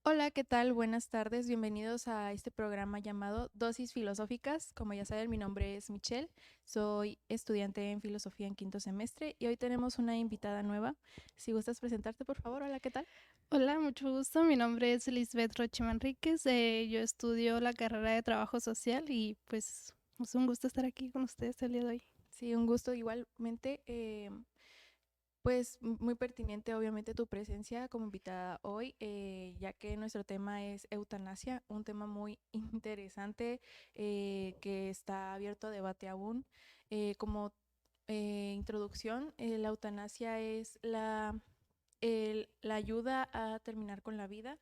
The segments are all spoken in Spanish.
Hola, ¿qué tal? Buenas tardes. Bienvenidos a este programa llamado Dosis Filosóficas. Como ya saben, mi nombre es Michelle. Soy estudiante en filosofía en quinto semestre y hoy tenemos una invitada nueva. Si gustas presentarte, por favor. Hola, ¿qué tal? Hola, mucho gusto. Mi nombre es Lisbeth Roche Manríquez. Yo estudio la carrera de Trabajo Social y pues es un gusto estar aquí con ustedes el día de hoy. Sí, un gusto igualmente. Pues muy pertinente obviamente tu presencia como invitada hoy, ya que nuestro tema es eutanasia, un tema muy interesante que está abierto a debate aún. Como introducción, la eutanasia es la ayuda a terminar con la vida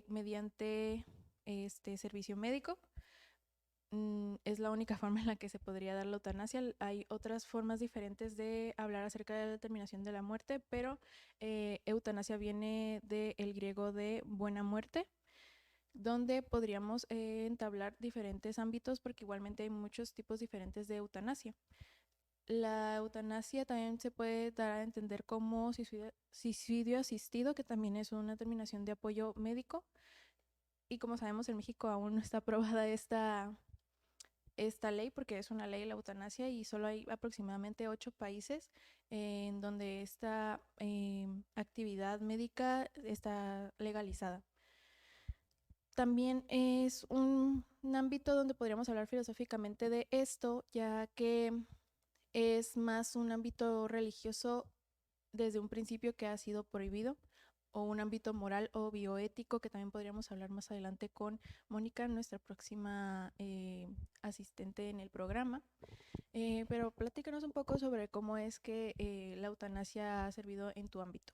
mediante este servicio médico. Es la única forma en la que se podría dar la eutanasia. Hay otras formas diferentes de hablar acerca de la determinación de la muerte, pero eutanasia viene del griego de buena muerte, donde podríamos entablar diferentes ámbitos porque igualmente hay muchos tipos diferentes de eutanasia. La eutanasia también se puede dar a entender como suicidio asistido, que también es una terminación de apoyo médico. Y como sabemos, en México aún no está aprobada esta ley, porque es una ley la eutanasia y solo hay aproximadamente 8 países en donde esta actividad médica está legalizada. También es un ámbito donde podríamos hablar filosóficamente de esto, ya que es más un ámbito religioso desde un principio que ha sido prohibido, o un ámbito moral o bioético que también podríamos hablar más adelante con Mónica, nuestra próxima asistente en el programa. Pero platícanos un poco sobre cómo es que la eutanasia ha servido en tu ámbito.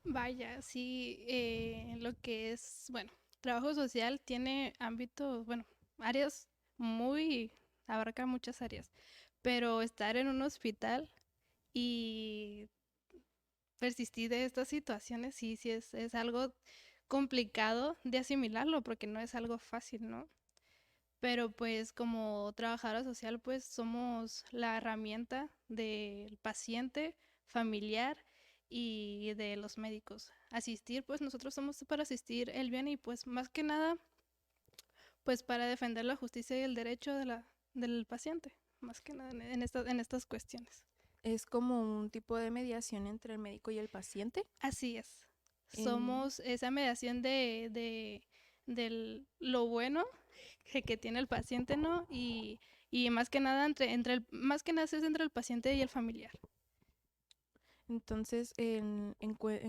Vaya, sí, lo que es, bueno, trabajo social tiene ámbitos, bueno, áreas muy, abarca muchas áreas, pero estar en un hospital y persistir de estas situaciones, sí es algo complicado de asimilarlo porque no es algo fácil, ¿no? Pero pues como trabajadora social pues somos la herramienta del paciente, familiar y de los médicos. Asistir pues nosotros somos para asistir el bien y pues más que nada pues para defender la justicia y el derecho del paciente, más que nada en estas cuestiones. Es como un tipo de mediación entre el médico y el paciente. Así es. En, Somos esa mediación de lo bueno que tiene el paciente, ¿no? Y más que nada más que nada es entre el paciente y el familiar. entonces, en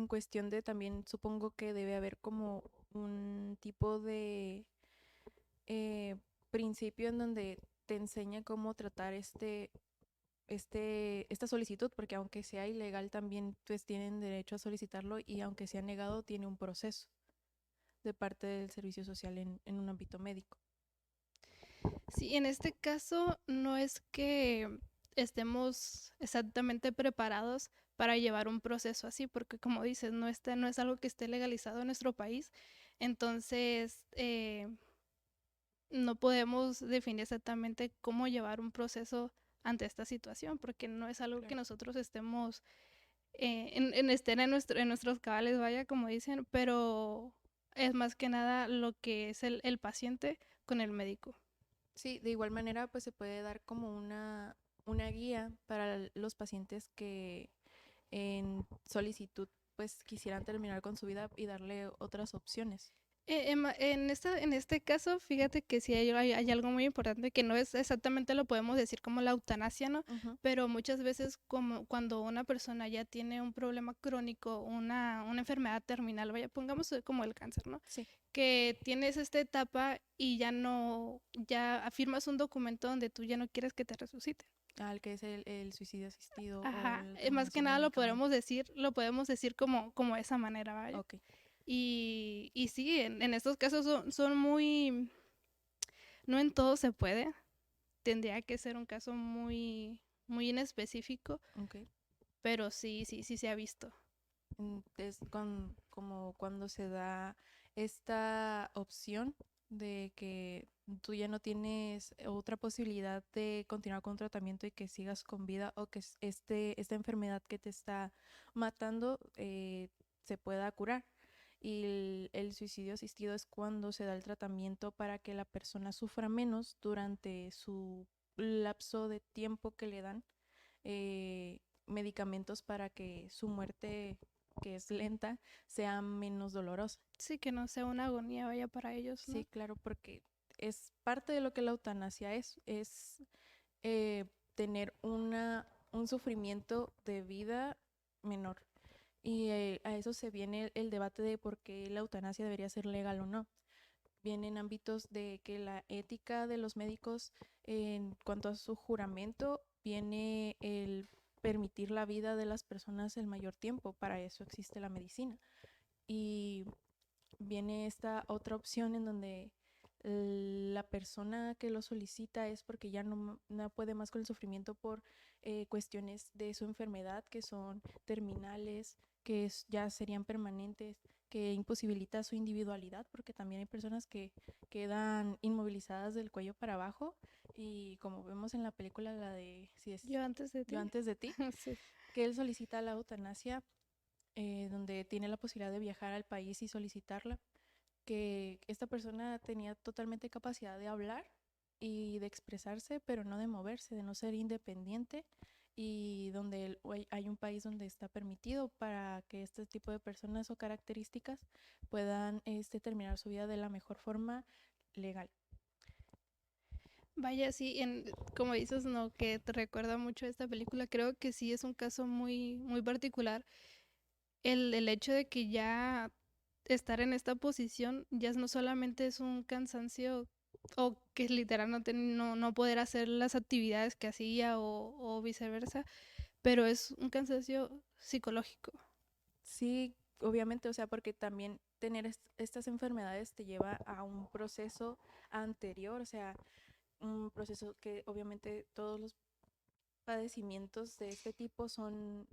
cuestión de también supongo que debe haber como un tipo de eh, principio en donde te enseña cómo tratar esta solicitud, porque aunque sea ilegal también pues tienen derecho a solicitarlo y aunque sea negado tiene un proceso de parte del servicio social en un ámbito médico. Sí, en este caso no es que estemos exactamente preparados para llevar un proceso así, porque como dices, no es algo que esté legalizado en nuestro país, entonces no podemos definir exactamente cómo llevar un proceso ante esta situación, porque no es algo que Claro. nosotros estemos estén en nuestros cabales, vaya, como dicen, pero es más que nada lo que es el paciente con el médico. Sí, de igual manera pues se puede dar como una guía para los pacientes que en solicitud pues quisieran terminar con su vida y darle otras opciones. En este caso, fíjate que sí hay algo muy importante que no es exactamente lo podemos decir como la eutanasia, ¿no? Ujú. Pero muchas veces como cuando una persona ya tiene un problema crónico, una enfermedad terminal, vaya, pongamos como el cáncer, ¿no? Sí, Que tienes esta etapa y ya afirmas un documento donde tú ya no quieres que te resuciten. al que es el suicidio asistido o Ajá, la más que terminación del nada medicamento. lo podemos decir como de esa manera, vaya. Ok. Y sí, en estos casos son muy, no en todo se puede, tendría que ser un caso muy en específico, Ok. pero sí se ha visto. Es como cuando se da esta opción de que tú ya no tienes otra posibilidad de continuar con tratamiento y que sigas con vida o que esta enfermedad que te está matando se pueda curar. Y el suicidio asistido es cuando se da el tratamiento para que la persona sufra menos durante su lapso de tiempo que le dan medicamentos para que su muerte, que es lenta, sea menos dolorosa. Sí, que no sea una agonía vaya para ellos, Sí, ¿no? claro, porque es parte de lo que la eutanasia es eh, tener un sufrimiento de vida menor. Y a eso se viene el debate de por qué la eutanasia debería ser legal o no. Vienen ámbitos de que la ética de los médicos en cuanto a su juramento viene el permitir la vida de las personas el mayor tiempo. Para eso existe la medicina. Y viene esta otra opción en donde la persona que lo solicita es porque ya no puede más con el sufrimiento por cuestiones de su enfermedad que son terminales, que ya serían permanentes, que imposibilita su individualidad, porque también hay personas que quedan inmovilizadas del cuello para abajo y como vemos en la película, la de si es Yo antes de Yo ti. antes de ti, Sí. que él solicita la eutanasia, donde tiene la posibilidad de viajar al país y solicitarla, que esta persona tenía totalmente capacidad de hablar y de expresarse, pero no de moverse, de no ser independiente, y donde hay un país donde está permitido para que este tipo de personas o características puedan terminar su vida de la mejor forma legal. Vaya, sí, como dices, no, que te recuerda mucho a esta película, creo que sí es un caso muy, muy particular. El hecho de que ya estar en esta posición ya no solamente es un cansancio o que literalmente no poder hacer las actividades que hacía o viceversa, pero es un cansancio psicológico. Sí, obviamente, o sea, porque también tener estas enfermedades te lleva a un proceso anterior, o sea, un proceso que obviamente todos los padecimientos de este tipo son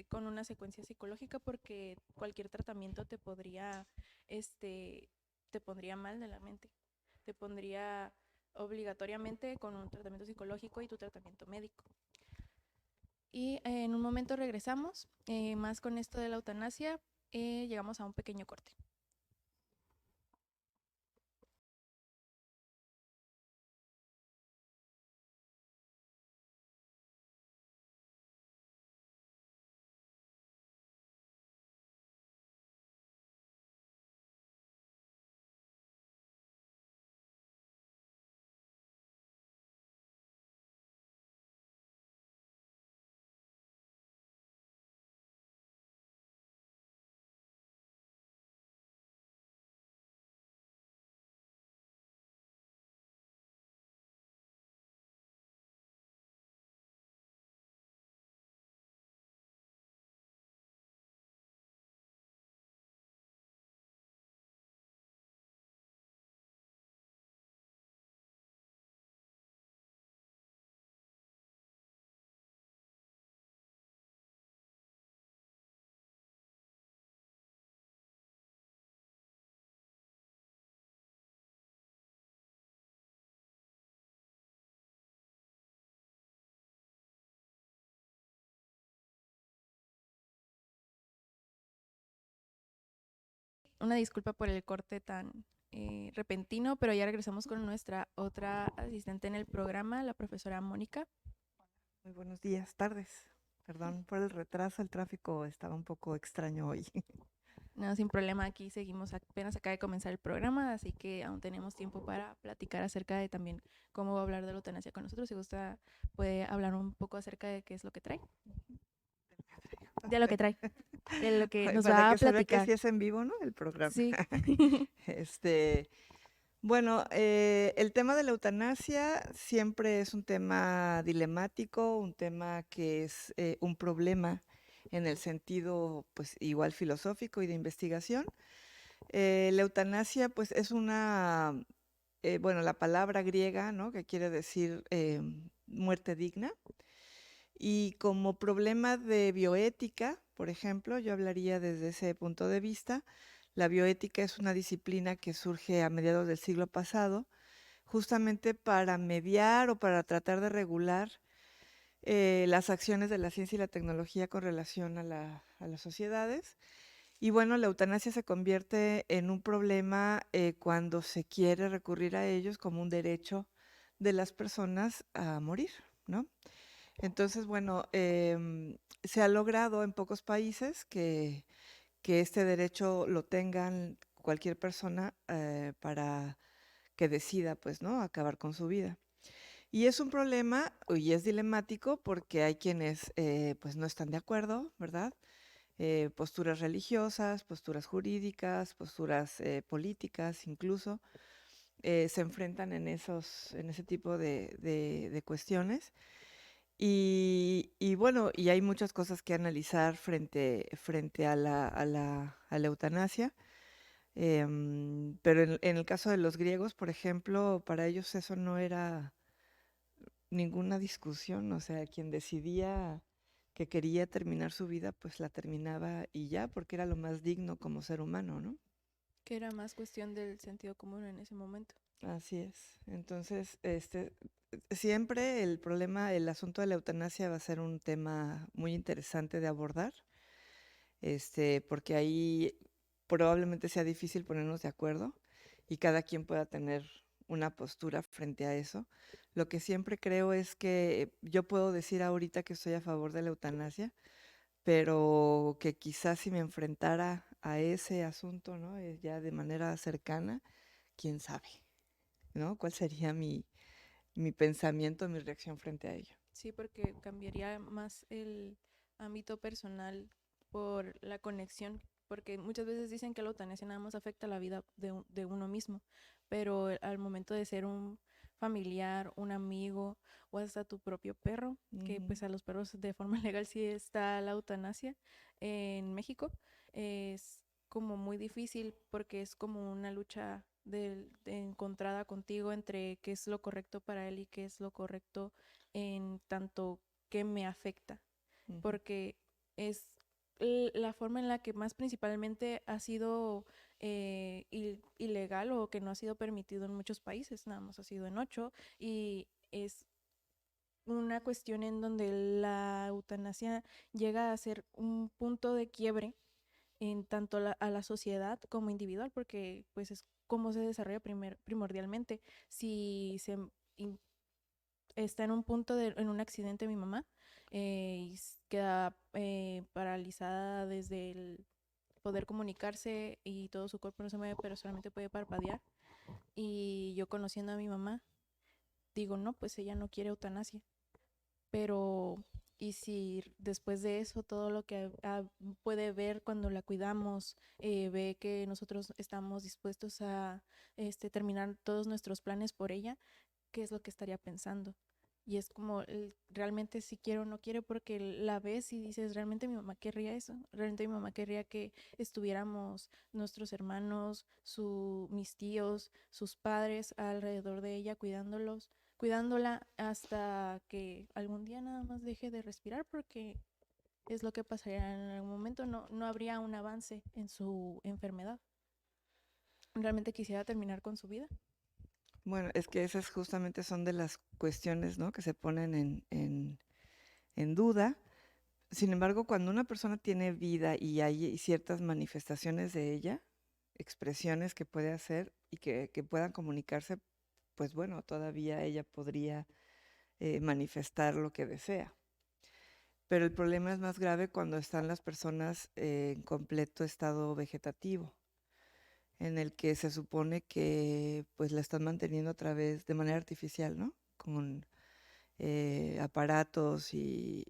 con una secuencia psicológica, porque cualquier tratamiento este, te pondría mal de la mente, te pondría obligatoriamente con un tratamiento psicológico y tu tratamiento médico. Y en un momento regresamos, más con esto de la eutanasia, llegamos a un pequeño corte. Una disculpa por el corte tan repentino, pero ya regresamos con nuestra otra asistente en el programa, la profesora Mónica. Muy buenos días, tardes. Perdón por el retraso, el tráfico estaba un poco extraño hoy. No, sin problema, aquí seguimos, apenas acaba de comenzar el programa, así que aún tenemos tiempo para platicar acerca de también cómo va a hablar de la eutanasia con nosotros. Si gusta, puede hablar un poco acerca de qué es lo que trae. De lo que trae, de lo que Ay, nos para va a que se vea que platicar. sí es en vivo, ¿no? El programa. Sí. Este, bueno, el tema de la eutanasia siempre es un tema dilemático, un tema que es un problema en el sentido, pues, igual filosófico y de investigación. La eutanasia, pues, es bueno, la palabra griega, ¿no? Que quiere decir muerte digna. Y como problema de bioética, por ejemplo, yo hablaría desde ese punto de vista. La bioética es una disciplina que surge a mediados del siglo pasado, justamente para mediar o para tratar de regular las acciones de la ciencia y la tecnología con relación a las sociedades. Y bueno, la eutanasia se convierte en un problema cuando se quiere recurrir a ellos como un derecho de las personas a morir, ¿no? Entonces, bueno, se ha logrado en pocos países que este derecho lo tengan cualquier persona para que decida, pues, ¿no? Acabar con su vida. Y es un problema y es dilemático porque hay quienes, pues, no están de acuerdo, ¿verdad? Posturas religiosas, posturas jurídicas, posturas políticas incluso, se enfrentan en ese tipo de cuestiones. Y bueno, y hay muchas cosas que analizar frente a la eutanasia. Pero en el caso de los griegos, por ejemplo, para ellos eso no era ninguna discusión, o sea, quien decidía que quería terminar su vida, pues la terminaba y ya, porque era lo más digno como ser humano, ¿no? Que era más cuestión del sentido común en ese momento. Así es. Entonces, siempre el problema, el asunto de la eutanasia va a ser un tema muy interesante de abordar, porque ahí probablemente sea difícil ponernos de acuerdo y cada quien pueda tener una postura frente a eso. Lo que siempre creo es que yo puedo decir ahorita que estoy a favor de la eutanasia, pero que quizás si me enfrentara a ese asunto, ¿no? Ya de manera cercana, quién sabe, ¿no? ¿Cuál sería mi pensamiento, mi reacción frente a ello? Sí, porque cambiaría más el ámbito personal por la conexión, porque muchas veces dicen que la eutanasia nada más afecta la vida de uno mismo, pero al momento de ser un familiar, un amigo o hasta tu propio perro, que Ujú. pues a los perros de forma legal sí está la eutanasia en México, es como muy difícil porque es como una lucha de encontrada contigo entre qué es lo correcto para él y qué es lo correcto en tanto que me afecta, Ujú. porque es la forma en la que más principalmente ha sido ilegal o que no ha sido permitido en muchos países, nada más ha sido en 8, y es una cuestión en donde la eutanasia llega a ser un punto de quiebre en tanto a la sociedad como individual, porque pues es cómo se desarrolla primordialmente. Si se está en un punto en un accidente mi mamá y queda paralizada desde el poder comunicarse y todo su cuerpo no se mueve, pero solamente puede parpadear. Y yo conociendo a mi mamá, digo, no, pues ella no quiere eutanasia. Pero, ¿y si después de eso todo lo que puede ver cuando la cuidamos, ve que nosotros estamos dispuestos a terminar todos nuestros planes por ella? ¿Qué es lo que estaría pensando? Y es como, realmente si quiero o no quiero, porque la ves y dices, realmente mi mamá querría eso, realmente mi mamá querría que estuviéramos nuestros hermanos, mis tíos, sus padres alrededor de ella, cuidándola hasta que algún día nada más deje de respirar, porque es lo que pasaría en algún momento, no habría un avance en su enfermedad. Realmente quisiera terminar con su vida. Bueno, es que esas justamente son de las cuestiones, ¿no? Que se ponen en duda. Sin embargo, cuando una persona tiene vida y hay ciertas manifestaciones de ella, expresiones que puede hacer y que puedan comunicarse, pues bueno, todavía ella podría manifestar lo que desea. Pero el problema es más grave cuando están las personas en completo estado vegetativo, en el que se supone que pues la están manteniendo a través de manera artificial, ¿no? Con aparatos y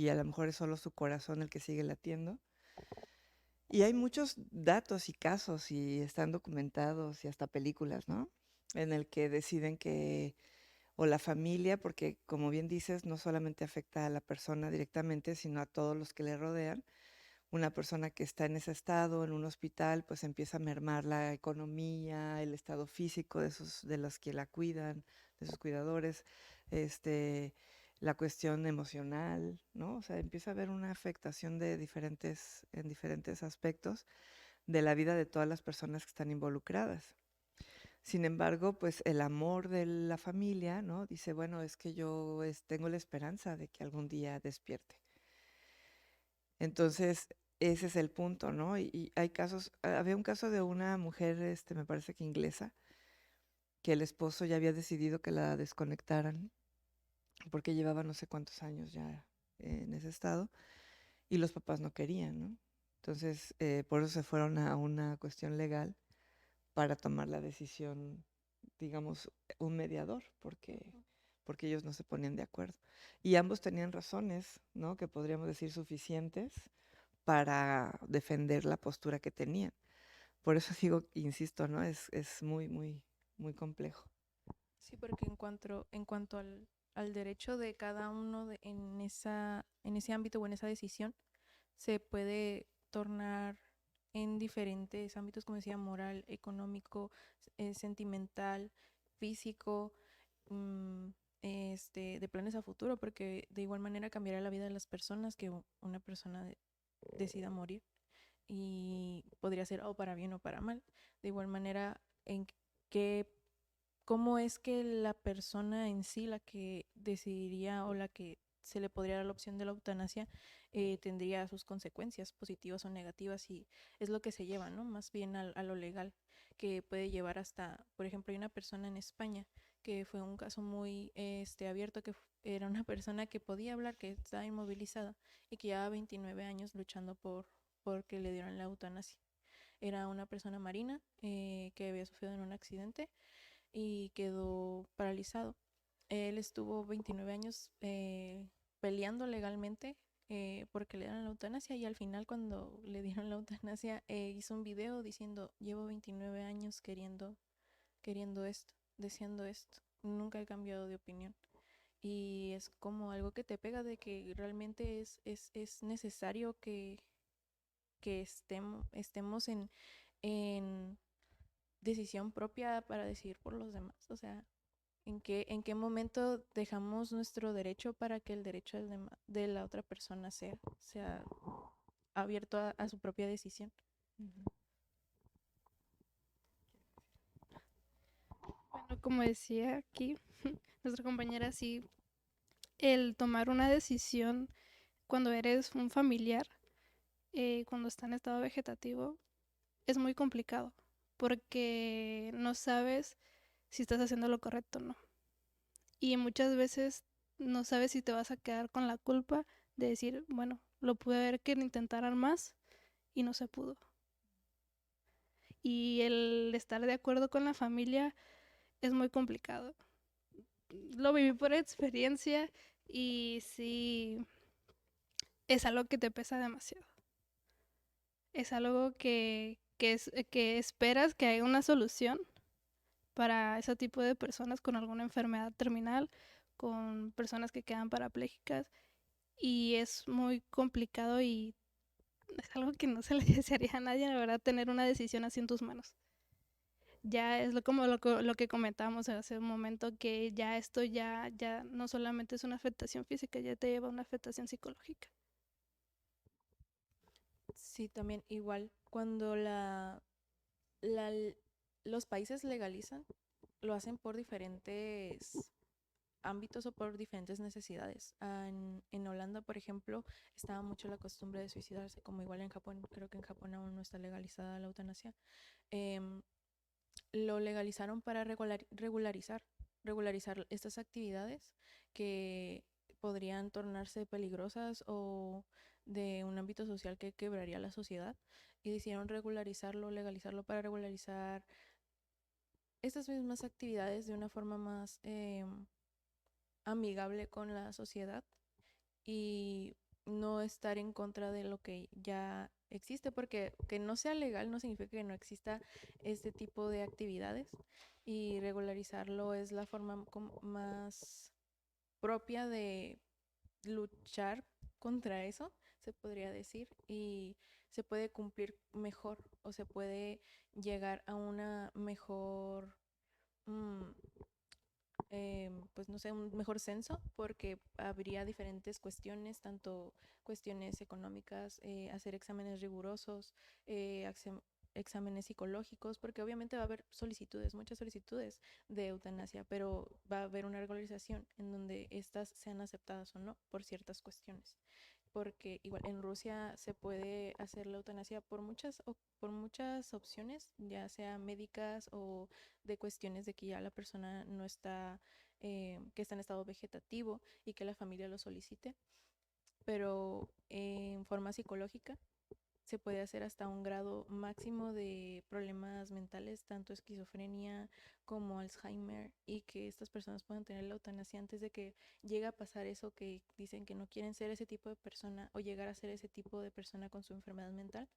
a lo mejor es solo su corazón el que sigue latiendo. Y hay muchos datos y casos y están documentados y hasta películas, ¿no? En el que deciden que, o la familia, porque como bien dices, no solamente afecta a la persona directamente, sino a todos los que le rodean. Una persona que está en ese estado, en un hospital, pues empieza a mermar la economía, el estado físico de los que la cuidan, de sus cuidadores, este, la cuestión emocional, ¿no? O sea, empieza a haber una afectación en diferentes aspectos de la vida de todas las personas que están involucradas. Sin embargo, pues el amor de la familia, ¿no? Dice, bueno, es que yo tengo la esperanza de que algún día despierte. Entonces, ese es el punto, ¿no? Y hay casos, había un caso de una mujer, me parece que inglesa, que el esposo ya había decidido que la desconectaran porque llevaba no sé cuántos años ya en ese estado y los papás no querían, ¿no? Entonces, por eso se fueron a una cuestión legal para tomar la decisión, digamos, un mediador, porque ellos no se ponían de acuerdo. Y ambos tenían razones, ¿no? Que podríamos decir suficientes para defender la postura que tenían. Por eso digo, insisto, ¿no? Es muy, muy, muy complejo. Sí, porque en cuanto al derecho de cada uno en ese ámbito o en esa decisión, se puede tornar en diferentes ámbitos, como decía, moral, económico, sentimental, físico, mm, de planes a futuro, porque de igual manera cambiará la vida de las personas que una persona decida morir y podría ser o para bien o para mal. De igual manera, en qué cómo es que la persona en sí, la que decidiría o la que se le podría dar la opción de la eutanasia, tendría sus consecuencias positivas o negativas y es lo que se lleva, ¿no? Más bien a lo legal, que puede llevar hasta, por ejemplo, hay una persona en España que fue un caso muy abierto, que era una persona que podía hablar, que estaba inmovilizada y que llevaba 29 años luchando por que le dieran la eutanasia. Era una persona marina que había sufrido en un accidente y quedó paralizado. Él estuvo 29 años peleando legalmente porque le dieron la eutanasia y al final cuando le dieron la eutanasia hizo un video diciendo, llevo 29 años queriendo esto, deseando esto, nunca he cambiado de opinión. Y es como algo que te pega de que realmente es necesario que estemos en decisión propia para decidir por los demás. O sea, ¿en qué momento dejamos nuestro derecho para que el derecho de la otra persona sea abierto a su propia decisión? Bueno, como decía aquí nuestra compañera, sí, el tomar una decisión cuando eres un familiar, cuando está en estado vegetativo, es muy complicado porque no sabes si estás haciendo lo correcto o no. Y muchas veces no sabes si te vas a quedar con la culpa de decir, bueno, lo pude ver que intentaran más y no se pudo. Y el estar de acuerdo con la familia es muy complicado. Lo viví por experiencia y sí, es algo que te pesa demasiado. Es algo que esperas que haya una solución para ese tipo de personas con alguna enfermedad terminal, con personas que quedan parapléjicas y es muy complicado y es algo que no se le desearía a nadie, la verdad, tener una decisión así en tus manos. Ya es como lo que comentábamos hace un momento, que ya esto ya no solamente es una afectación física, ya te lleva a una afectación psicológica. Sí, también igual cuando la- los países legalizan, lo hacen por diferentes ámbitos o por diferentes necesidades. En Holanda, por ejemplo, estaba mucho la costumbre de suicidarse, como igual en Japón, creo que en Japón aún no está legalizada la eutanasia. Em, lo legalizaron para regularizar estas actividades que podrían tornarse peligrosas o de un ámbito social que quebraría la sociedad y decidieron legalizarlo para regularizar estas mismas actividades de una forma más amigable con la sociedad y no estar en contra de lo que ya existe, porque que no sea legal no significa que no exista este tipo de actividades y regularizarlo es la forma más propia de luchar contra eso, se podría decir, y se puede cumplir mejor o se puede llegar a una mejor mm, pues no sé, un mejor censo, porque habría diferentes cuestiones, tanto cuestiones económicas, hacer exámenes rigurosos, exámenes psicológicos, porque obviamente va a haber solicitudes, muchas solicitudes de eutanasia, pero va a haber una regularización en donde estas sean aceptadas o no por ciertas cuestiones porque igual en Rusia se puede hacer la eutanasia por muchas opciones, ya sea médicas o de cuestiones de que ya la persona no está, que está en estado vegetativo y que la familia lo solicite, pero en forma psicológica se puede hacer hasta un grado máximo de problemas mentales, tanto esquizofrenia como Alzheimer, y que estas personas puedan tener la eutanasia antes de que llegue a pasar eso, que dicen que no quieren ser ese tipo de persona o llegar a ser ese tipo de persona con su enfermedad mental.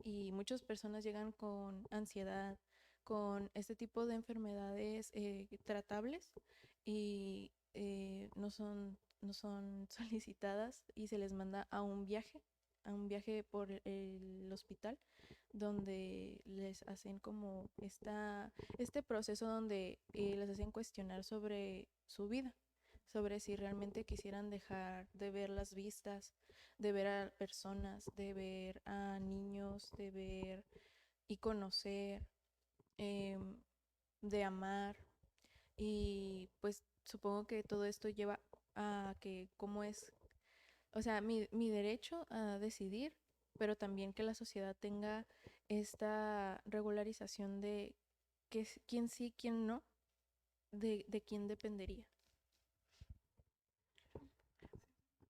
Y muchas personas llegan con ansiedad, con este tipo de enfermedades tratables y no son solicitadas y se les manda a un viaje por el hospital donde les hacen como este proceso donde les hacen cuestionar sobre su vida, sobre si realmente quisieran dejar de ver las vistas, de ver a personas, de ver a niños, de ver y conocer, eh, de amar. Y pues supongo que todo esto lleva a que cómo es, o sea, mi derecho a decidir, pero también que la sociedad tenga esta regularización de quién sí, quién no, de quién dependería.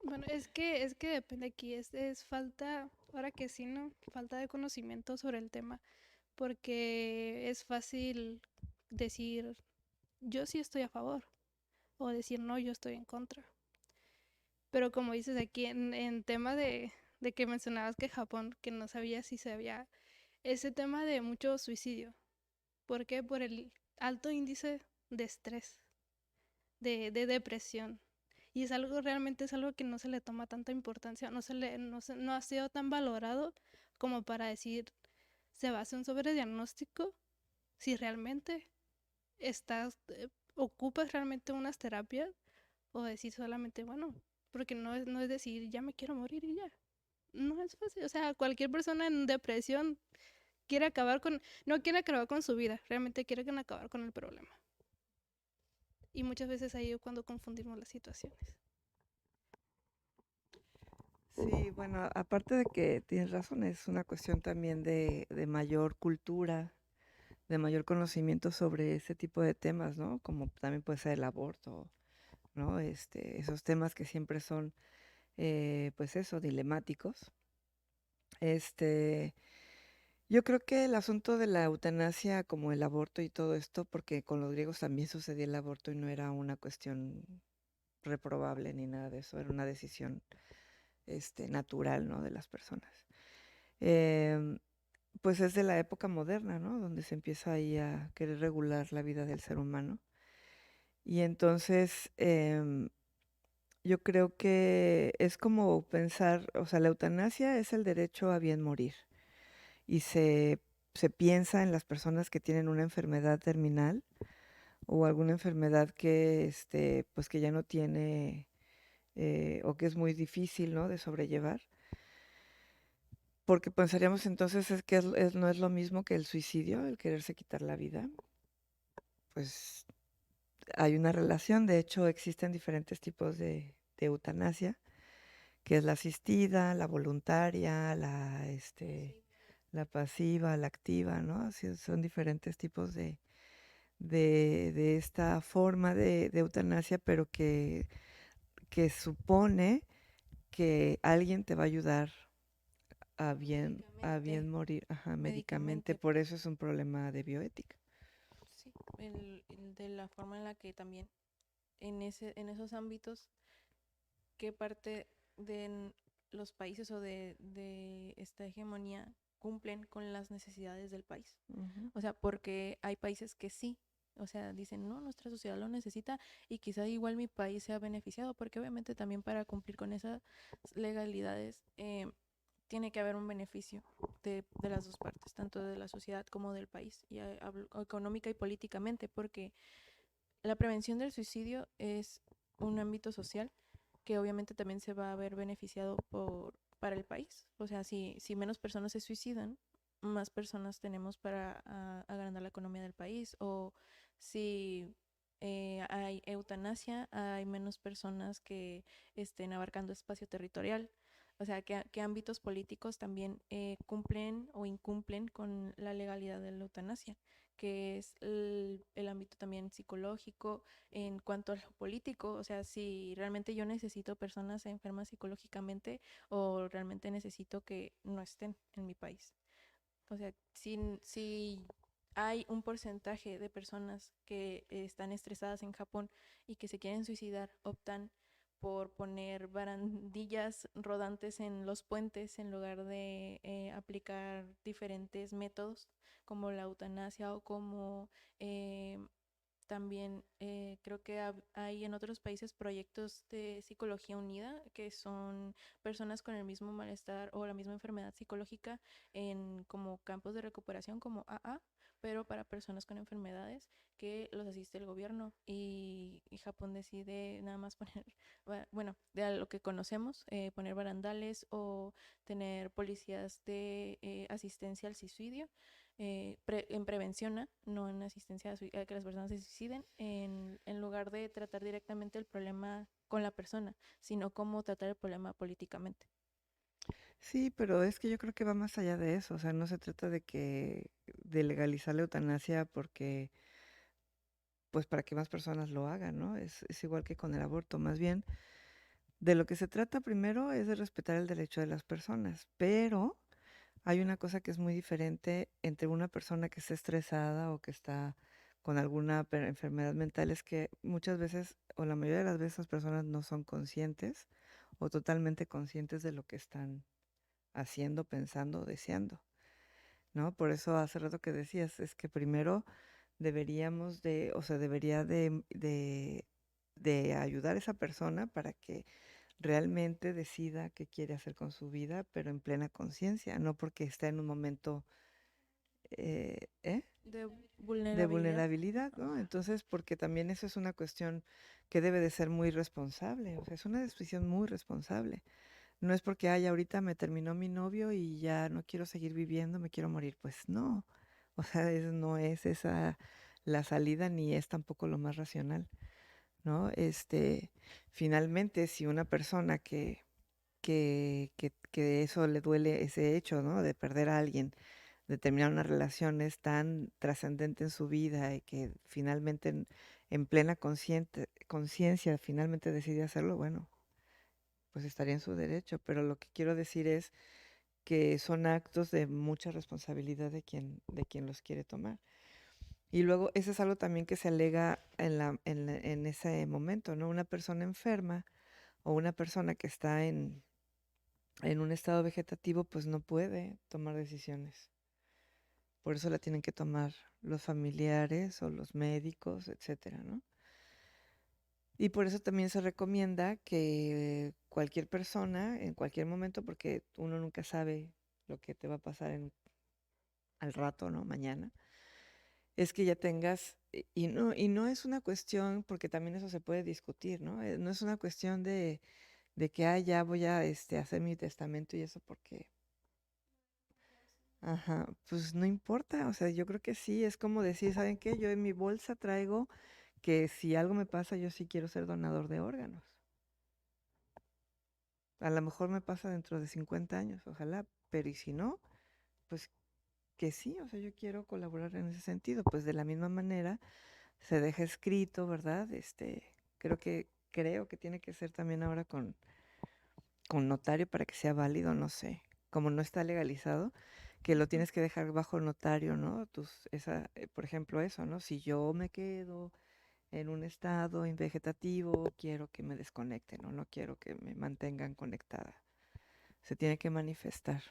Bueno, es que depende aquí, es falta, ahora que sí, ¿no? Falta de conocimiento sobre el tema, porque es fácil decir, yo sí estoy a favor, o decir, no, yo estoy en contra. Pero como dices aquí, en tema de que mencionabas que Japón, que no sabía si se había, ese tema de mucho suicidio. ¿Por qué? Por el alto índice de estrés, de depresión. Y es algo, realmente es algo que no se le toma tanta importancia, no ha sido tan valorado como para decir, se va a hacer un sobrediagnóstico si realmente estás, ocupas realmente unas terapias o decir solamente, bueno, porque no es decir, ya me quiero morir y ya. No es fácil, o sea, cualquier persona en depresión quiere acabar con, no quiere acabar con su vida, realmente quiere acabar con el problema. Y muchas veces ahí es cuando confundimos las situaciones. Sí, bueno, aparte de que tienes razón, es una cuestión también de mayor cultura, de mayor conocimiento sobre ese tipo de temas, ¿no? Como también puede ser el aborto, ¿no? Esos temas que siempre son, pues eso, dilemáticos. Este, yo creo que el asunto de la eutanasia, como el aborto y todo esto, porque con los griegos también sucedía el aborto y no era una cuestión reprobable ni nada de eso, era una decisión, natural, ¿no? De las personas. Em, pues es de la época moderna, ¿no? Donde se empieza ahí a querer regular la vida del ser humano. Y entonces, yo creo que es como pensar, o sea, la eutanasia es el derecho a bien morir. Y se piensa en las personas que tienen una enfermedad terminal o alguna enfermedad que, pues que ya no tiene, o que es muy difícil, ¿no? De sobrellevar. Porque pensaríamos entonces es que no es lo mismo que el suicidio, el quererse quitar la vida. Pues hay una relación, de hecho existen diferentes tipos de eutanasia, que es la asistida, la voluntaria, la pasiva, la activa, ¿no? Así son diferentes tipos de esta forma de eutanasia, pero que supone que alguien te va a ayudar a bien Médicamente, morir, ajá, médicamente. médicamente, Por eso es un problema de bioética. sí, de la forma en la que también en esos ámbitos, qué parte de los países o de esta hegemonía cumplen con las necesidades del país. Ujú. O sea, porque hay países que sí, o sea, dicen, no, nuestra sociedad lo necesita y quizá igual mi país sea beneficiado, porque obviamente también para cumplir con esas legalidades tiene que haber un beneficio de las dos partes, tanto de la sociedad como del país, y hablo económica y políticamente, porque la prevención del suicidio es un ámbito social que obviamente también se va a ver beneficiado para el país. O sea, si menos personas se suicidan, más personas tenemos para agrandar la economía del país. O si hay eutanasia, hay menos personas que estén abarcando espacio territorial. O sea, qué ámbitos políticos también cumplen o incumplen con la legalidad de la eutanasia, que es el ámbito también psicológico en cuanto a lo político. O sea, si realmente yo necesito personas enfermas psicológicamente o realmente necesito que no estén en mi país. O sea, si hay un porcentaje de personas que están estresadas en Japón y que se quieren suicidar, optan por poner barandillas rodantes en los puentes en lugar de aplicar diferentes métodos como la eutanasia o como eh, también creo que hay en otros países proyectos de psicología unida, que son personas con el mismo malestar o la misma enfermedad psicológica en como campos de recuperación como AA, pero para personas con enfermedades que los asiste el gobierno y Japón decide nada más poner, bueno, de a lo que conocemos, poner barandales o tener policías de asistencia al suicidio en prevención, no en asistencia a que las personas se suiciden, en lugar de tratar directamente el problema con la persona, sino cómo tratar el problema políticamente. Sí, pero es que yo creo que va más allá de eso, o sea, no se trata de legalizar la eutanasia porque, pues para que más personas lo hagan, ¿no? Es igual que con el aborto, más bien, de lo que se trata primero es de respetar el derecho de las personas, pero hay una cosa que es muy diferente entre una persona que está estresada o que está con alguna enfermedad mental, es que muchas veces, o la mayoría de las veces, las personas no son conscientes o totalmente conscientes de lo que están haciendo, pensando o deseando, ¿no? Por eso hace rato que decías, es que primero deberíamos de, o sea, debería de ayudar a esa persona para que realmente decida qué quiere hacer con su vida, pero en plena conciencia, no porque está en un momento eh, ¿eh? De de vulnerabilidad. vulnerabilidad, ¿no? Entonces, porque también eso es una cuestión que debe de ser muy responsable, o sea, es una decisión muy responsable. No es porque, ay, ahorita me terminó mi novio y ya no quiero seguir viviendo, me quiero morir. Pues no, o sea, no es esa la salida ni es tampoco lo más racional, ¿no? Finalmente, si una persona que eso le duele, ese hecho, ¿no? De perder a alguien, de terminar una relación es tan trascendente en su vida y que finalmente en plena conciencia finalmente decide hacerlo, bueno, pues estaría en su derecho. Pero lo que quiero decir es que son actos de mucha responsabilidad de quien los quiere tomar. Y luego, eso es algo también que se alega en ese momento, ¿no? Una persona enferma o una persona que está en un estado vegetativo, pues no puede tomar decisiones. Por eso la tienen que tomar los familiares o los médicos, etcétera, ¿no? Y por eso también se recomienda que cualquier persona, en cualquier momento, porque uno nunca sabe lo que te va a pasar al rato, ¿no? Mañana, es que ya tengas, y no es una cuestión, porque también eso se puede discutir, ¿no? No es una cuestión de que, ah, ya voy a hacer mi testamento y eso porque, ajá, pues no importa, o sea, yo creo que sí, es como decir, ¿saben qué? Yo en mi bolsa traigo que si algo me pasa, yo sí quiero ser donador de órganos. A lo mejor me pasa dentro de 50 años, ojalá, pero y si no, pues que sí, o sea, yo quiero colaborar en ese sentido. Pues de la misma manera se deja escrito, ¿verdad? Creo que tiene que ser también ahora con notario para que sea válido, no sé. Como no está legalizado, que lo Ujú. tienes que dejar bajo notario, ¿no? Por ejemplo, eso, ¿no? Si yo me quedo en un estado vegetativo, quiero que me desconecten, ¿no? No quiero que me mantengan conectada. Se tiene que manifestar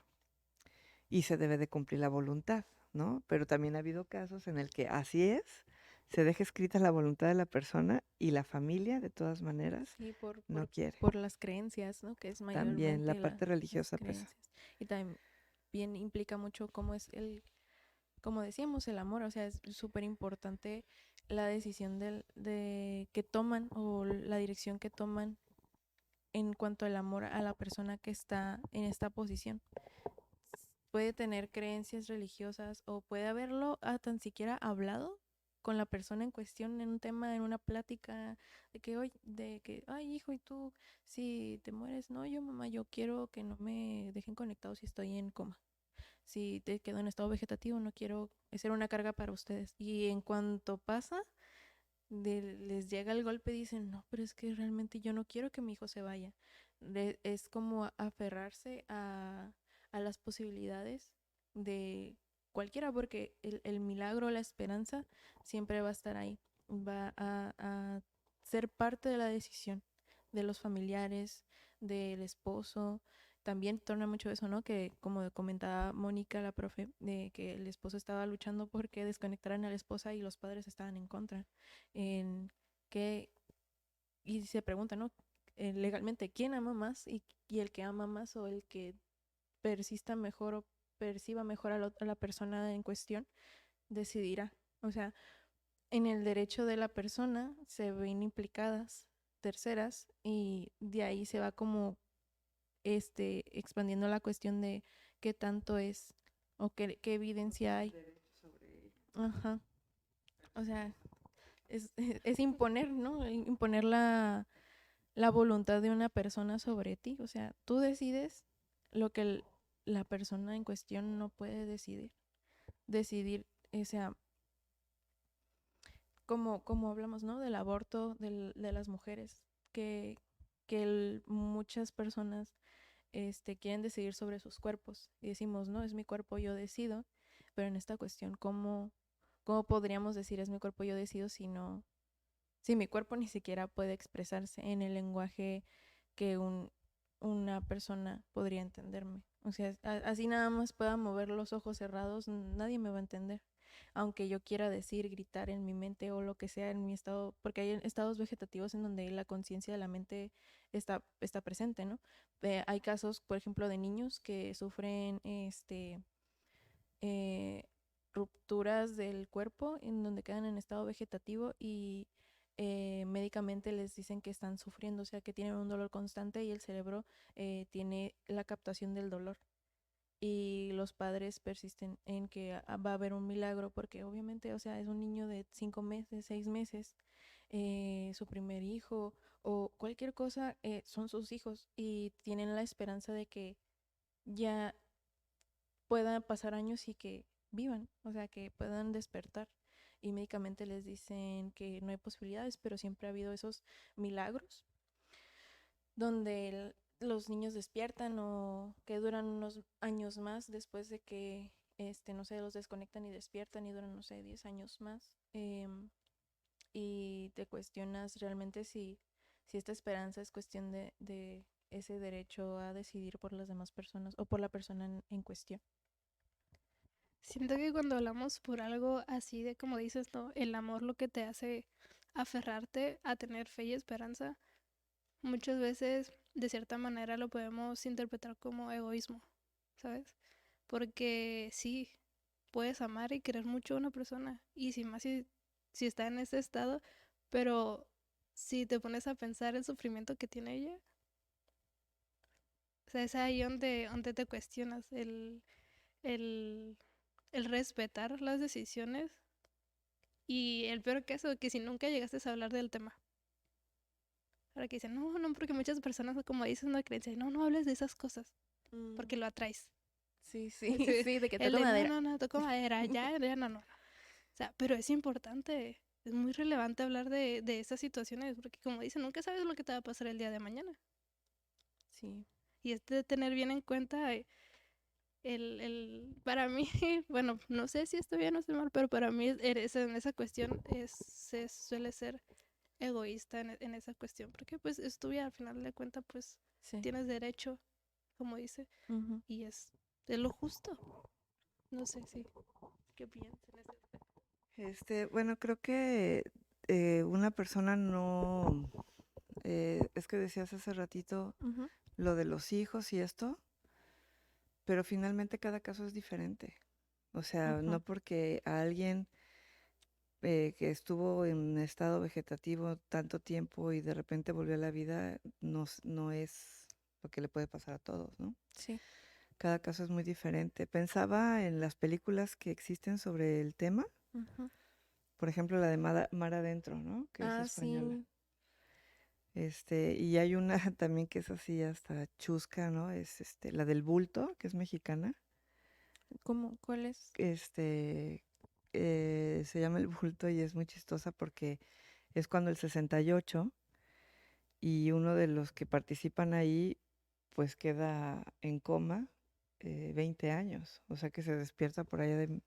y se debe de cumplir la voluntad, ¿no? Pero también ha habido casos en el que así es, se deja escrita la voluntad de la persona y la familia, de todas maneras, Sí, no quiere. por las creencias, ¿no? Que es También la mayormente parte las religiosa pesa. creencias. Y también implica mucho cómo es como decíamos, el amor. O sea, es súper importante la decisión de que toman o la dirección que toman en cuanto al amor a la persona que está en esta posición. Puede tener creencias religiosas o puede haberlo tan siquiera hablado con la persona en cuestión en un tema, en una plática, ay, hijo, ¿y tú si te mueres? No, yo, mamá, yo quiero que no me dejen conectado si estoy en coma. Si te quedo en estado vegetativo, no quiero ser una carga para ustedes. Y en cuanto pasa, les llega el golpe y dicen, no, pero es que realmente yo no quiero que mi hijo se vaya. Es como aferrarse a las posibilidades de cualquiera, porque el milagro, la esperanza siempre va a estar ahí, va a ser parte de la decisión de los familiares, del esposo. También torna mucho eso, ¿no? Que como comentaba Mónica, la profe, de que el esposo estaba luchando porque desconectaran a la esposa y los padres estaban en contra. En que, y se pregunta, ¿no? Legalmente, ¿quién ama más? Y el que ama más o el que persista mejor o perciba mejor a la persona en cuestión, decidirá. O sea, en el derecho de la persona se ven implicadas terceras y de ahí se va como expandiendo la cuestión de qué tanto es o qué evidencia hay. Ajá. O sea, es imponer, ¿no? Imponer la voluntad de una persona sobre ti. O sea, tú decides lo que la persona en cuestión no puede decidir. Decidir, o sea, como hablamos, ¿no? Del aborto de las mujeres, que muchas personas quieren decidir sobre sus cuerpos. Y decimos, no, es mi cuerpo, yo decido. Pero en esta cuestión, ¿cómo podríamos decir es mi cuerpo, yo decido si mi cuerpo ni siquiera puede expresarse en el lenguaje que una persona podría entenderme? O sea, así nada más pueda mover los ojos cerrados, nadie me va a entender. Aunque yo quiera decir, gritar en mi mente o lo que sea en mi estado, porque hay estados vegetativos en donde la conciencia de la mente está presente, ¿no? Hay casos, por ejemplo, de niños que sufren eh, rupturas del cuerpo en donde quedan en estado vegetativo y médicamente les dicen que están sufriendo, o sea, que tienen un dolor constante y el cerebro tiene la captación del dolor. Y los padres persisten en que va a haber un milagro porque obviamente, o sea, es un niño de 5 meses, 6 meses, su primer hijo o cualquier cosa, son sus hijos y tienen la esperanza de que ya puedan pasar años y que vivan, o sea, que puedan despertar. Y médicamente les dicen que no hay posibilidades, pero siempre ha habido esos milagros donde los niños despiertan o que duran unos años más después de que, no sé, los desconectan y despiertan y duran, no sé, 10 años más. Y te cuestionas realmente si esta esperanza es cuestión de ese derecho a decidir por las demás personas o por la persona en cuestión. Siento que cuando hablamos por algo así de como dices, ¿no? El amor lo que te hace aferrarte a tener fe y esperanza, muchas veces de cierta manera lo podemos interpretar como egoísmo, ¿sabes? Porque sí, puedes amar y querer mucho a una persona y si está en ese estado, pero si te pones a pensar el sufrimiento que tiene ella, o sea, es ahí donde te cuestionas el, el respetar las decisiones y el peor caso, que si nunca llegaste a hablar del tema. Ahora que dicen, no, no, porque muchas personas, como dicen una creencia, no, no hables de esas cosas, porque lo atraes. Sí, sí, sí, de que El toco de, madera. no, no, no, toco madera, ya, ya, no, no. O sea, pero es importante, es muy relevante hablar de esas situaciones, porque como dicen, nunca sabes lo que te va a pasar el día de mañana. Sí. Y es de tener bien en cuenta para mí, bueno, no sé si estoy bien o estoy mal, pero para mí en esa cuestión suele ser egoísta en esa cuestión, porque pues es tuya, al final de cuentas, pues Sí. tienes derecho, como dice, Ujú. y es lo justo. No sé si, ¿qué piensas en ese aspecto? Bueno, creo que una persona no, es que decías hace ratito Ujú. lo de los hijos y esto, pero finalmente cada caso es diferente. O sea, Ujú. no porque a alguien que estuvo en estado vegetativo tanto tiempo y de repente volvió a la vida, no es lo que le puede pasar a todos, ¿no? Sí. Cada caso es muy diferente. Pensaba en las películas que existen sobre el tema. Ujú. Por ejemplo, la de Mar Adentro, ¿no? Que es española. Sí. Y hay una también que es así hasta chusca, ¿no? Es la del bulto, que es mexicana. ¿Cómo? ¿Cuál es? Se llama El bulto y es muy chistosa porque es cuando el 68 y uno de los que participan ahí pues queda en coma 20 años, o sea que se despierta por allá de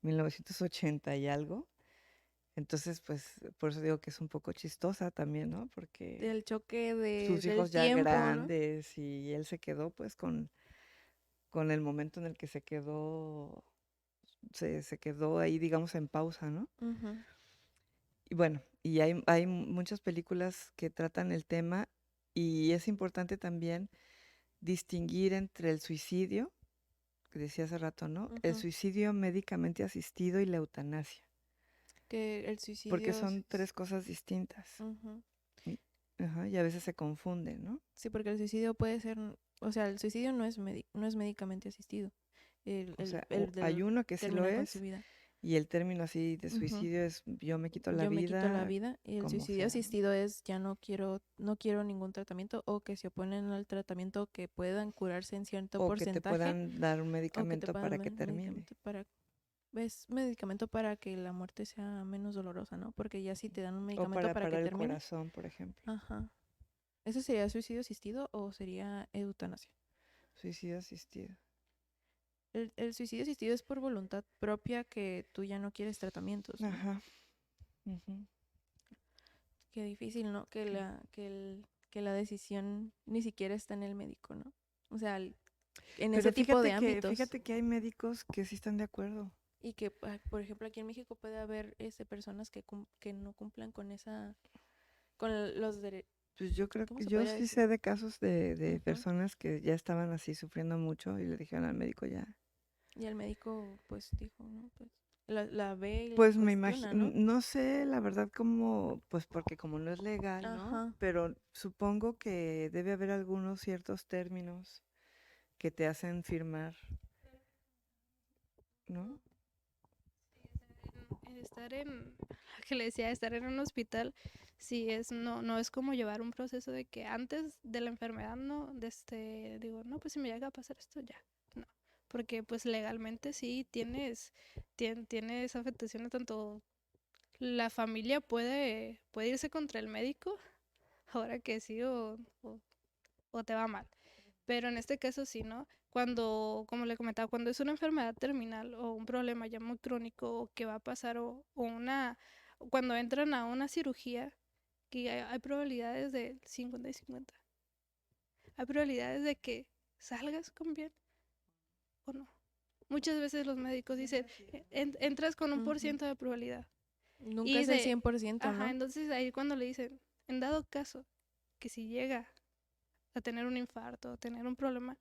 1980 y algo. Entonces, pues por eso digo que es un poco chistosa también, ¿no? Porque Del choque sus del hijos ya tiempo, ¿no? grandes y él se quedó pues con el momento en el que se quedó ahí, digamos, en pausa, ¿no? Ujú. Y bueno, y hay muchas películas que tratan el tema y es importante también distinguir entre el suicidio, que decía hace rato, ¿no? El Ujú. suicidio médicamente asistido y la eutanasia, Que el porque suicidio son tres cosas distintas ujú. y, ajá, y a veces se confunden, ¿no? Sí, porque el suicidio puede ser, o sea, el suicidio no es médicamente asistido. O sea, El hay del uno que sí lo termina con su es vida. y el término así de Ujú. suicidio es yo me quito la Yo me quito la vida vida y el como suicidio sea, ¿no? asistido es ya no quiero ningún tratamiento o que se oponen al tratamiento que puedan curarse en cierto O que te porcentaje puedan dar un o que te medicamento puedan para dar que termine. medicamento para es medicamento para que la muerte sea menos dolorosa, ¿no? Porque ya si te dan un O medicamento para para que parar el termine, corazón, por ejemplo. ajá. ¿Eso sería suicidio asistido o sería eutanasia? Suicidio asistido. El suicidio asistido es por voluntad propia que tú ya no quieres tratamientos, ¿no? Ajá. Ujú. Qué difícil, ¿no? Que la decisión ni siquiera está en el médico, ¿no? O sea, en ese Pero tipo de ámbitos. fíjate que hay médicos que sí están de acuerdo. Y que, por ejemplo, aquí en México puede haber personas que no cumplan con con los derechos, Pues yo creo ¿cómo que se yo podría sí decir? sé de casos de Ujú. personas que ya estaban así sufriendo mucho y le dijeron al médico ya. Y el médico, pues, dijo, ¿no? Pues, la ve y la Pues me cuestiona, imagino, ¿no? no sé la verdad cómo, pues porque como no es legal, ¿no? Ajá. Pero supongo que debe haber algunos ciertos términos que te hacen firmar, ¿no? Estar en, que le decía, estar en un hospital, sí es, no es como llevar un proceso de que antes de la enfermedad, no, digo, no, pues si me llega a pasar esto, ya, no, porque pues legalmente sí tienes afectaciones, tanto la familia puede irse contra el médico, ahora que sí, o te va mal. Pero en este caso sí, ¿no? Cuando, como le comentaba, cuando es una enfermedad terminal o un problema ya muy crónico o que va a pasar cuando entran a una cirugía, que hay probabilidades de 50 y 50. Hay probabilidades de que salgas con bien o no. Muchas veces los médicos dicen, entras con un por Ujú. ciento de probabilidad. Nunca Y es el 100%, ajá, ¿no? entonces ahí cuando le dicen, en dado caso que si llega a tener un infarto o tener un problema,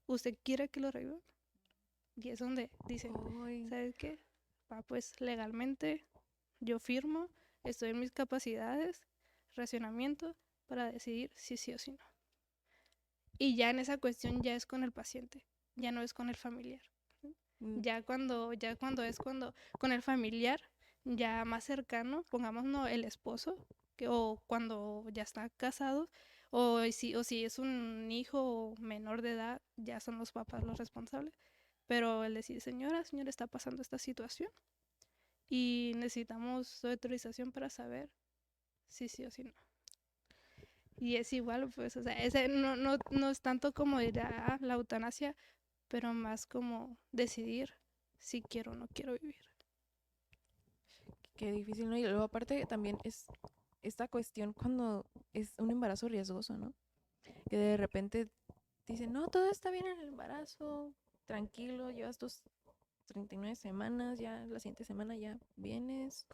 ¿usted quiere que lo reviva? Y es donde dicen, Ay, ¿sabes qué? Pues legalmente yo firmo, estoy en mis capacidades, racionamiento para decidir si sí o si no. Y ya en esa cuestión ya es con el paciente, ya no es con el familiar. mm, Ya cuando es con el familiar ya más cercano, pongámonos el esposo, o cuando ya está casado, o si es un hijo menor de edad, ya son los papás los responsables. Pero el decir, señora, está pasando esta situación y necesitamos su autorización para saber si sí o si no. Y es igual, pues, o sea, ese no es tanto como ir a la eutanasia, pero más como decidir si quiero o no quiero vivir. qué difícil, ¿no? Y luego aparte también es esta cuestión cuando es un embarazo riesgoso, ¿no? Que de repente dicen, no, todo está bien en el embarazo, tranquilo, llevas tus 39 semanas, ya la siguiente semana ya vienes,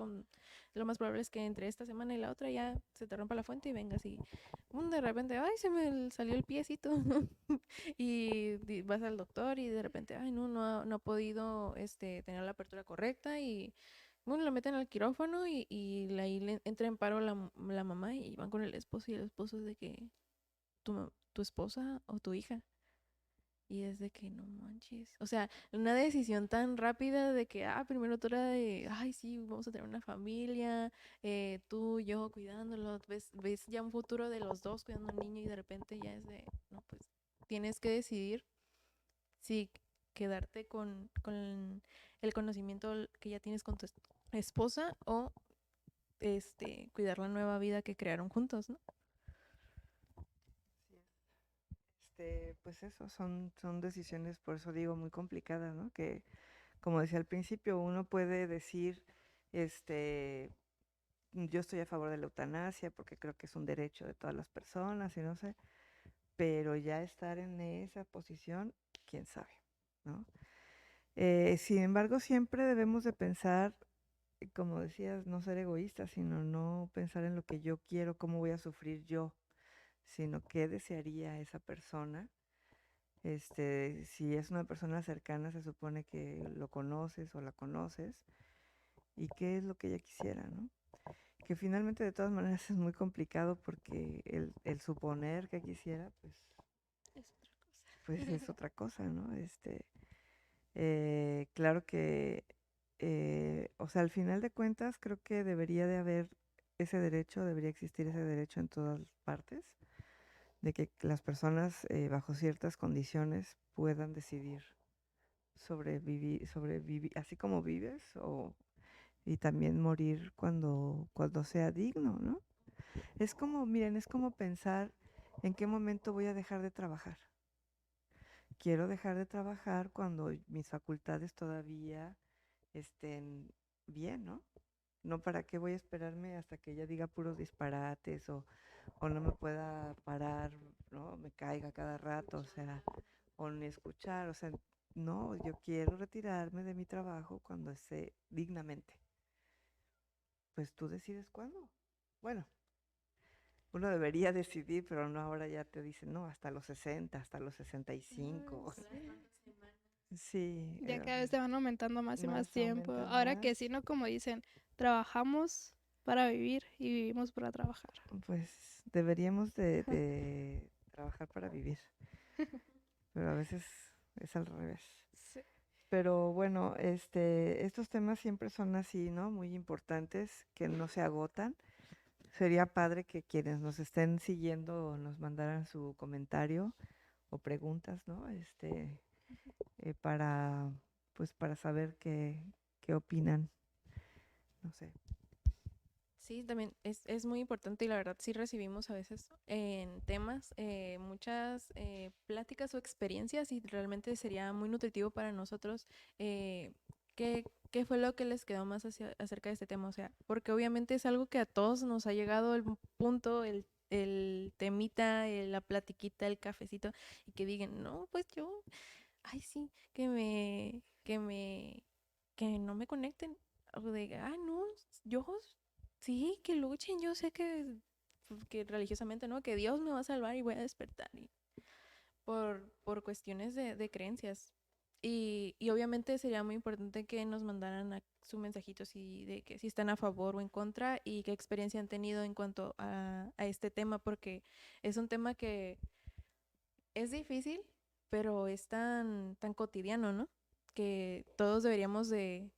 lo más probable es que entre esta semana y la otra ya se te rompa la fuente y vengas y de repente, ay, se me salió el piecito y vas al doctor y de repente, ay, no ha podido tener la apertura correcta y bueno, lo meten al quirófano y ahí entra en paro la mamá y van con el esposo y el esposo es de que tu esposa o tu hija. Y es de que no manches. O sea, una decisión tan rápida de que, primero tú era de, ay, sí, vamos a tener una familia, tú, yo cuidándolo. Ves ya un futuro de los dos cuidando a un niño y de repente ya es de, no, pues tienes que decidir si quedarte con el conocimiento que ya tienes con tu esposa o cuidar la nueva vida que crearon juntos, ¿no? Así es. Pues eso, son decisiones, por eso digo, muy complicadas, ¿no? Que, como decía al principio, uno puede decir, este, yo estoy a favor de la eutanasia porque creo que es un derecho de todas las personas y no sé, pero ya estar en esa posición, quién sabe, ¿no? Sin embargo, siempre debemos de pensar, como decías, no ser egoístas, sino no pensar en lo que yo quiero, cómo voy a sufrir yo, sino qué desearía esa persona. Si es una persona cercana, se supone que lo conoces o la conoces y qué es lo que ella quisiera, ¿no? Que finalmente de todas maneras es muy complicado porque el suponer que quisiera, Es otra cosa. pues es otra cosa, ¿no? Claro que, o sea, al final de cuentas creo que debería de haber ese derecho, debería existir ese derecho en todas partes, de que las personas bajo ciertas condiciones puedan decidir sobrevivir así como vives y también morir cuando sea digno, ¿no? Es como, miren, es como pensar en qué momento voy a dejar de trabajar. Quiero dejar de trabajar cuando mis facultades todavía estén bien, ¿no? No para qué voy a esperarme hasta que ella diga puros disparates o no me pueda parar, ¿no? Me caiga cada rato, o sea, o ni escuchar, o sea, no, yo quiero retirarme de mi trabajo cuando esté dignamente. Pues tú decides cuándo. Bueno, uno debería decidir, pero no ahora ya te dicen, no, hasta los 60, hasta los 65. Sí. Sí, Ya cada vez te van aumentando más y más más tiempo. aumentan Ahora que más. sí, ¿no? Como dicen, trabajamos para vivir y vivimos para trabajar. Pues deberíamos de trabajar para vivir, pero a veces es al revés. Sí. Pero bueno, estos temas siempre son así, ¿no? Muy importantes, que no se agotan. Sería padre que quienes nos estén siguiendo nos mandaran su comentario o preguntas, ¿no? Para, pues, para saber qué opinan. No sé. Sí, también es muy importante y la verdad sí recibimos a veces en temas muchas pláticas o experiencias y realmente sería muy nutritivo para nosotros qué fue lo que les quedó más acerca de este tema. O sea, porque obviamente es algo que a todos nos ha llegado el punto, el temita, la platiquita, el cafecito y que digan, no, pues yo, ay sí, que no me conecten. O de, no, yo sí, que luchen, yo sé que religiosamente, ¿no? Que Dios me va a salvar y voy a despertar. Y por cuestiones de creencias. Y obviamente sería muy importante que nos mandaran su mensajito y de que si están a favor o en contra y qué experiencia han tenido en cuanto a este tema, porque es un tema que es difícil, pero es tan cotidiano, ¿no? Que todos deberíamos de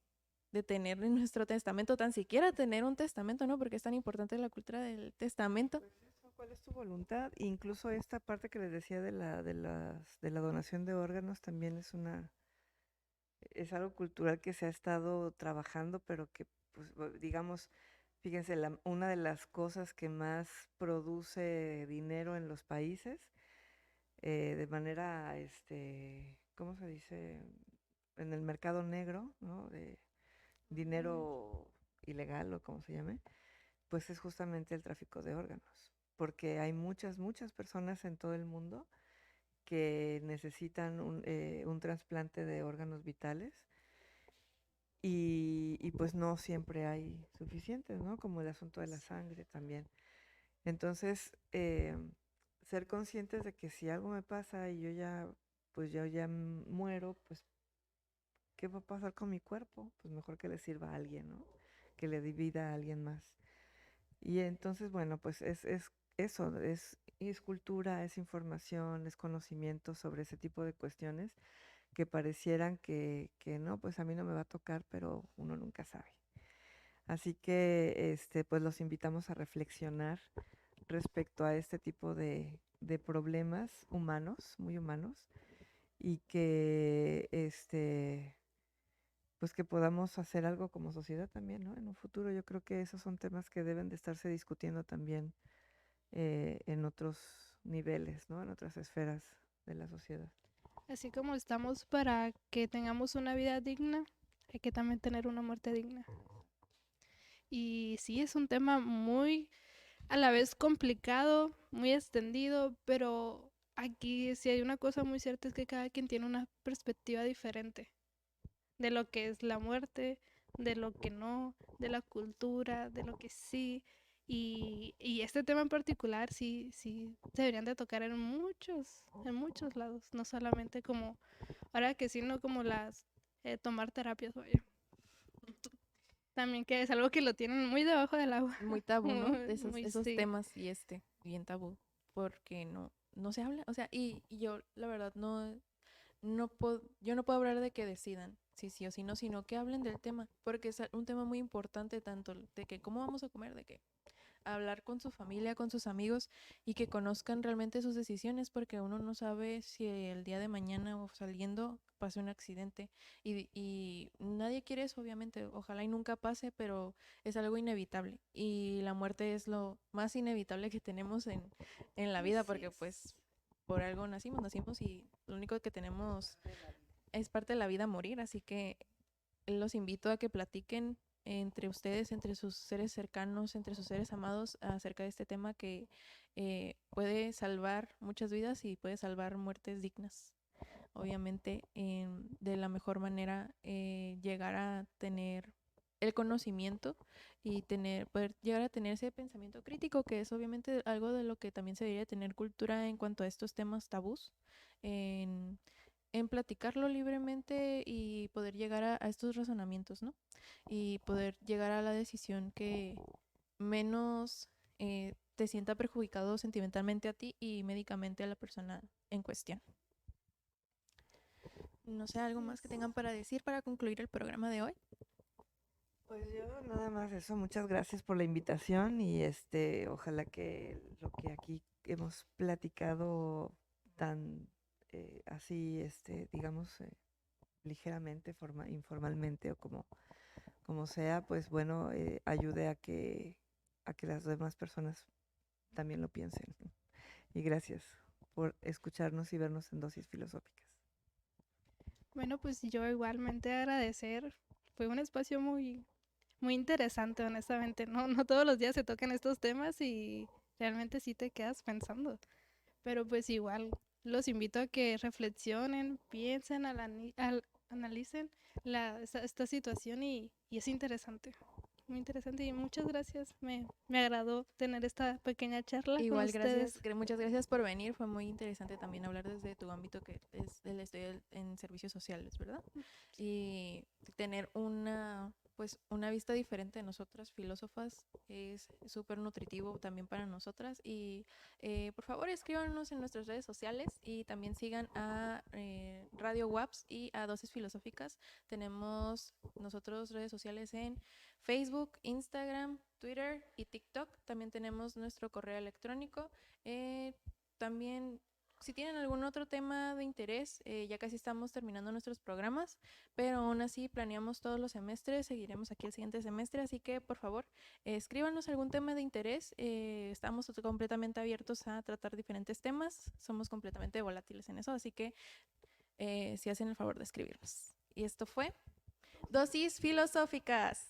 tener en nuestro testamento, tan siquiera tener un testamento, ¿no? Porque es tan importante la cultura del testamento. Pues eso, ¿cuál es tu voluntad? Incluso esta parte que les decía de la donación de órganos también es algo cultural que se ha estado trabajando, pero que, pues, digamos, fíjense, una de las cosas que más produce dinero en los países, de manera, ¿cómo se dice? En el mercado negro, ¿no? De dinero ilegal o como se llame, pues es justamente el tráfico de órganos, porque hay muchas, muchas personas en todo el mundo que necesitan un trasplante de órganos vitales y pues no siempre hay suficientes, ¿no? Como el asunto de la sangre también. Entonces, ser conscientes de que si algo me pasa y pues yo ya muero, pues, ¿qué va a pasar con mi cuerpo? Pues mejor que le sirva a alguien, ¿no? Que le dé vida a alguien más. Y entonces, bueno, pues es eso, es cultura, es información, es conocimiento sobre ese tipo de cuestiones que parecieran que no, pues a mí no me va a tocar, pero uno nunca sabe. Así que pues los invitamos a reflexionar respecto a este tipo de problemas humanos, muy humanos, y que pues que podamos hacer algo como sociedad también, ¿no? En un futuro yo creo que esos son temas que deben de estarse discutiendo también en otros niveles, ¿no? En otras esferas de la sociedad. Así como estamos para que tengamos una vida digna, hay que también tener una muerte digna. Y sí, es un tema muy a la vez complicado, muy extendido, pero aquí sí hay una cosa muy cierta, es que cada quien tiene una perspectiva diferente de lo que es la muerte, de lo que no, de la cultura, de lo que sí. Y este tema en particular sí se deberían de tocar en muchos lados, no solamente como, ahora que sí, no como tomar terapias, vaya. También que es algo que lo tienen muy debajo del agua. Muy tabú, ¿no? De esos Sí. temas y bien tabú, porque no se habla, o sea, y yo la verdad yo no puedo hablar de que decidan si sí o si no, sino que hablen del tema, porque es un tema muy importante, tanto de que cómo vamos a comer, de que hablar con su familia, con sus amigos y que conozcan realmente sus decisiones, porque uno no sabe si el día de mañana o saliendo pase un accidente y nadie quiere eso, obviamente, ojalá y nunca pase, pero es algo inevitable y la muerte es lo más inevitable que tenemos en la vida, Así porque es. pues por algo nacimos y lo único que tenemos es parte de la vida morir, así que los invito a que platiquen entre ustedes, entre sus seres cercanos, entre sus seres amados, acerca de este tema que puede salvar muchas vidas y puede salvar muertes dignas. Obviamente, de la mejor manera, llegar a tener el conocimiento y poder llegar a tener ese pensamiento crítico, que es obviamente algo de lo que también se debería tener cultura en cuanto a estos temas tabús, en platicarlo libremente y poder llegar a estos razonamientos, ¿no? Y poder llegar a la decisión que menos te sienta perjudicado sentimentalmente a ti y médicamente a la persona en cuestión. No sé, algo Así más que es. tengan para decir para concluir el programa de hoy. Pues yo nada más eso, muchas gracias por la invitación y ojalá que lo que aquí hemos platicado tan así, digamos, ligeramente, informalmente o como sea, pues bueno, ayude a que las demás personas también lo piensen. Y gracias por escucharnos y vernos en Dosis Filosóficas. Bueno, pues yo igualmente agradecer. Fue un espacio muy interesante, honestamente. No todos los días se tocan estos temas y realmente sí te quedas pensando. Pero pues igual los invito a que reflexionen, piensen, analicen esta situación y es interesante. Muy interesante y muchas gracias. Me agradó tener esta pequeña charla con Igual, ustedes. muchas gracias por venir. Fue muy interesante también hablar desde tu ámbito que es el estudio en servicios sociales, ¿verdad? Y tener una vista diferente de nosotras, filósofas, es súper nutritivo también para nosotras. Y por favor, escríbanos en nuestras redes sociales y también sigan a Radio WAPS y a Dosis Filosóficas. Tenemos nosotros redes sociales en Facebook, Instagram, Twitter y TikTok. También tenemos nuestro correo electrónico. También, si tienen algún otro tema de interés, ya casi estamos terminando nuestros programas, pero aún así planeamos todos los semestres, seguiremos aquí el siguiente semestre, así que por favor, escríbanos algún tema de interés. Estamos completamente abiertos a tratar diferentes temas, somos completamente volátiles en eso, así que si hacen el favor de escribirnos. Y esto fue Dosis Filosóficas.